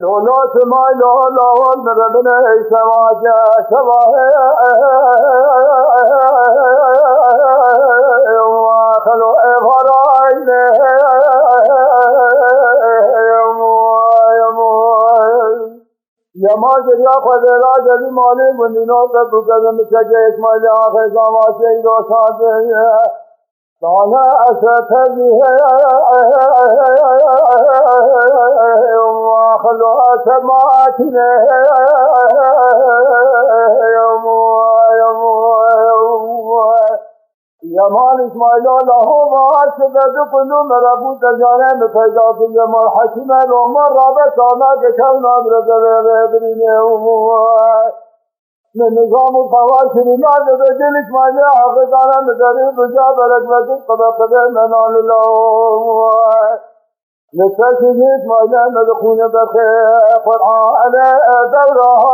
دولت ما لا لا والنبنا سواجا سواه وخلو إفراين يا ما جريا خدرا جدي مالي بندينو تبكر مشجع إسماعيل آخر زمان سيدو ساده سانا أسفل وخلو أسماعتنا يا مال إسماعيل له ما سبب كل مرابو تجارة مفيدا في يمال حكيم الأمر رابع سانا كشونا برزبه من نظام الخواص لله بدل إسماعيل حافظانا مدري بجاب رجبة قبل منال الله لتسجد إسماعيل مدخون بخير قرآن دورها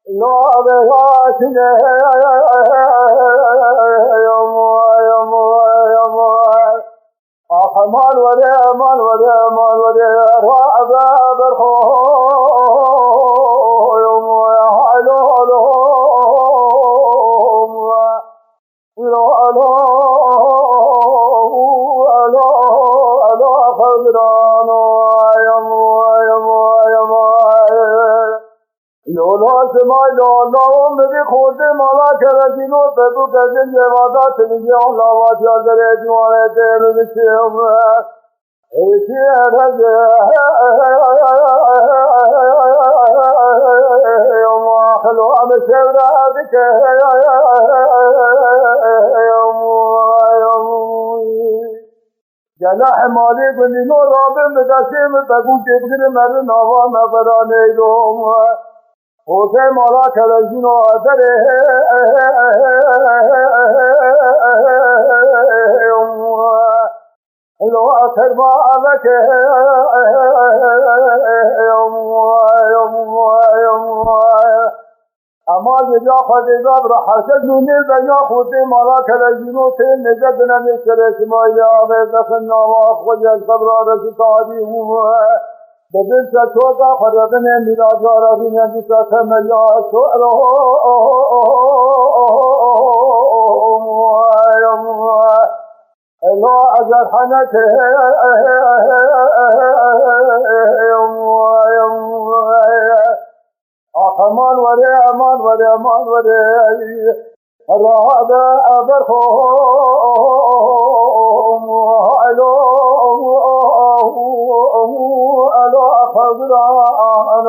لا بهاتنا أحمال ولا أمان ولا أمان ولا رعب برخو يوم يحلولهم لا خضران لولا سماء لا مدي خود مالا كرجينو بدو كجن جوادا تنجي الله واجا درجوانه تنجيهم ايشي رج يوم خلو ام شورادك يوم جناح مالي بندينو رابع مدسم بگو جبر مر نوا نفرانه دوم خوزه مالا کرجین و آدره لو أثر ما عمك اما جدا خدیجاب را حسد نونی بنا خودی مالا کرجین و تین نجد نمیشتر اسماعیل آبه دفن نواخ و جذب را رسطاری بدل سچوتا خردن میراج آرادی نبی ساتم یا سؤره الله اجر حنته امان وره امان وره امان وره راد ابرخوم الو الو خضران